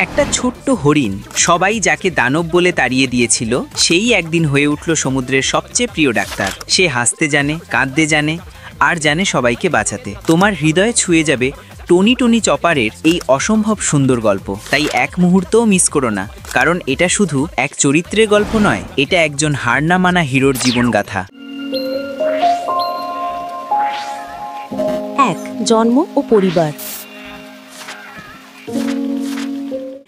একটা ছোট্ট হরিণ, সবাই যাকে দানব বলে তাড়িয়ে দিয়েছিল, সেই একদিন হয়ে উঠল সমুদ্রের সবচেয়ে প্রিয় ডাক্তার। সে হাসতে জানে, কাঁদতে জানে, আর জানে সবাইকে বাঁচাতে। তোমার হৃদয়ে ছুঁয়ে যাবে টনি টনি চপারের এই অসম্ভব সুন্দর গল্প। তাই এক মুহূর্তও মিস করো না, কারণ এটা শুধু এক চরিত্রের গল্প নয়, এটা একজন হার না মানা হিরোর জীবনগাথা। এক, জন্ম ও পরিবার।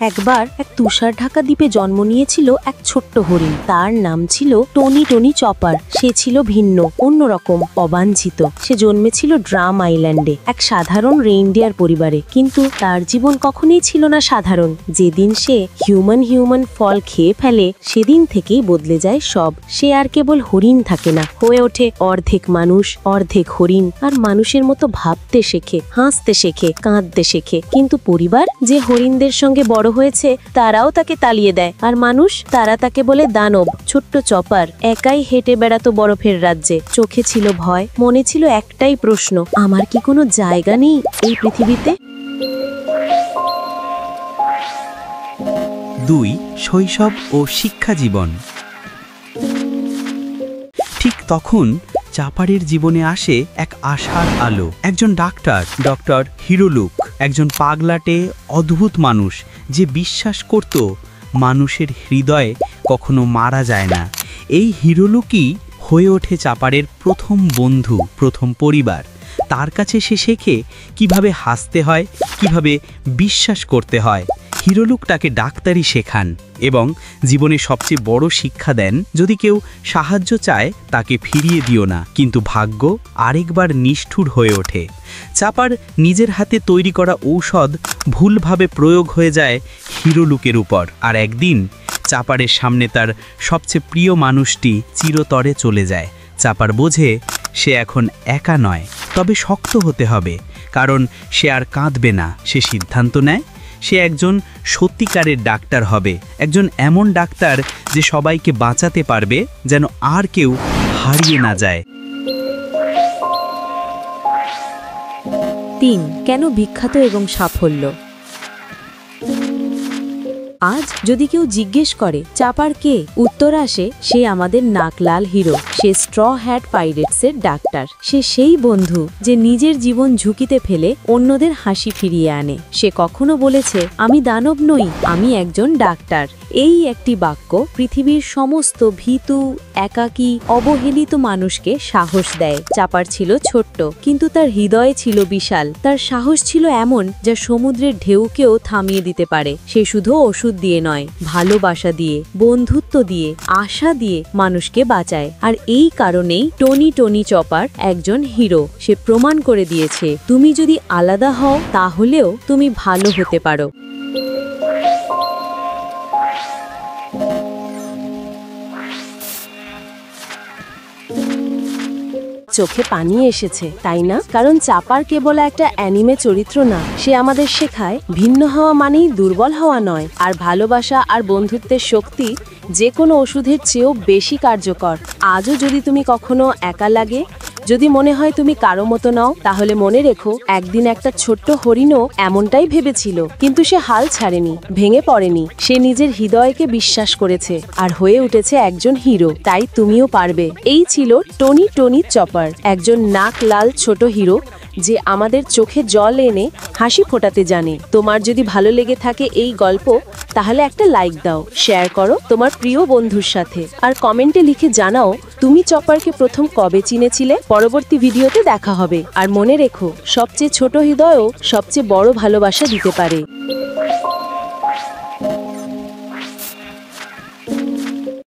একবার এক তুষার ঢাকা দ্বীপে জন্ম নিয়েছিল এক ছোট্ট হরিণ। তার নাম ছিল টনি টনি চপার। সে ছিল ভিন্ন, অন্যরকম, অবাঞ্ছিত। সে জন্মেছিল ড্রাম আইল্যান্ডে এক সাধারণ রেইনডিয়ার পরিবারে। কিন্তু তার জীবন কখনোই ছিল না সাধারণ। যেদিন সে হিউম্যান ফল খেয়ে ফেলে, সেদিন থেকেই বদলে যায় সব। সে আর কেবল হরিণ থাকে না, হয়ে ওঠে অর্ধেক মানুষ, অর্ধেক হরিণ। আর মানুষের মতো ভাবতে শেখে, হাসতে শেখে, কাঁদতে শেখে। কিন্তু পরিবার, যে হরিণদের সঙ্গে বড় হয়েছে, তারাও তাকে তাড়িয়ে দেয়। আর মানুষ, তারা তাকে বলে দানব। ছোট্ট চপার একাই হেঁটে বেড়াতো বরফের রাজ্যে। চোখে ছিল ভয়, মনে ছিল একটাই প্রশ্ন, আমার কি কোনো জায়গা নেই এই পৃথিবীতে? 2. শৈশব ও শিক্ষা জীবন। ঠিক তখন চাপারের জীবনে আসে এক আশার আলো। একজন ডক্টর হিরোলুক, একজন পাগলাটে অদ্ভুত মানুষ, যে বিশ্বাস করত মানুষের হৃদয়ে কখনো মারা যায় না। এই হিরোলুকই হয়ে ওঠে চাপারের প্রথম বন্ধু, প্রথম পরিবার। তার কাছে সে শেখে কিভাবে হাসতে হয়, কিভাবে বিশ্বাস করতে হয়। হিরোলুক তাকে ডাক্তারি শেখান এবং জীবনে সবচেয়ে বড় শিক্ষা দেন, যদি কেউ সাহায্য চায় তাকে ফিরিয়ে দিও না। কিন্তু ভাগ্য আরেকবার নিষ্ঠুর হয়ে ওঠে। চাপার নিজের হাতে তৈরি করা ঔষধ ভুলভাবে প্রয়োগ হয়ে যায় হিরোলুকের উপর। আর একদিন চাপারের সামনে তার সবচেয়ে প্রিয় মানুষটি চিরতরে চলে যায়। চাপার বোঝে সে এখন একা নয়, তবে শক্ত হতে হবে, কারণ সে আর কাঁদবে না। সে সিদ্ধান্ত নেয় সে একজন সত্যিকারের ডাক্তার হবে, একজন এমন ডাক্তার যে সবাইকে বাঁচাতে পারবে, যেন আর কেউ হারিয়ে না যায়। 3. কেন বিখ্যাত এবং সাফল্য। আজ যদি কেউ জিজ্ঞেস করে চাপার কে, উত্তর আসে, সে আমাদের নাকলাল হিরো। সে স্ট্র হ্যাট পাইরেটসের ডাক্তার। সে সেই বন্ধু যে নিজের জীবন ঝুঁকিতে ফেলে অন্যদের হাসি ফিরিয়ে আনে। সে কখনো বলেছে, আমি দানব নই, আমি একজন ডাক্তার। এই একটি বাক্য পৃথিবীর সমস্ত ভীতু, একাকী, অবহেলিত মানুষকে সাহস দেয়। চাপার ছিল ছোট্ট, কিন্তু তার হৃদয়ে ছিল বিশাল। তার সাহস ছিল এমন, যা সমুদ্রের ঢেউকেও থামিয়ে দিতে পারে। সে শুধু ওষুধ দিয়ে নয়, ভালোবাসা দিয়ে, বন্ধুত্ব দিয়ে, আশা দিয়ে মানুষকে বাঁচায়। আর এই কারণেই টনি টনি চপার একজন হিরো। সে প্রমাণ করে দিয়েছে, তুমি যদি আলাদা হও, তাহলেও তুমি ভালো হতে পারো। চোখে পানি এসেছে, তাই না? কারণ চাপার কেবল একটা অ্যানিমে চরিত্র না, সে আমাদের শেখায় ভিন্ন হওয়া মানেই দুর্বল হওয়া নয়। আর ভালোবাসা আর বন্ধুত্বের শক্তি যে কোনো ওষুধের চেয়েও বেশি কার্যকর। আজও যদি তুমি কখনো একা লাগে, যদি মনে হয় তুমি কারো মতো নাও, তাহলে মনে রেখো, একদিন একটা ছোট্ট হরিণও এমনটাই ভেবেছিল। কিন্তু সে হাল ছাড়েনি, ভেঙে পড়েনি। সে নিজের হৃদয়কে বিশ্বাস করেছে আর হয়ে উঠেছে একজন হিরো। তাই তুমিও পারবে। এই ছিল টনি টনি চপার, একজন নাক লাল ছোট হিরো, যে আমাদের চোখে জল এনে হাসি ফোটাতে জানে। তোমার যদি ভালো লেগে থাকে এই গল্প, তাহলে একটা লাইক দাও, শেয়ার করো তোমার প্রিয় বন্ধুর সাথে, আর কমেন্টে লিখে জানাও তুমি চপারকে প্রথম কবে চিনেছিলে। পরবর্তী ভিডিওতে দেখা হবে। আর মনে রেখো, সবচেয়ে ছোট হৃদয়ও সবচেয়ে বড় ভালোবাসা দিতে পারে।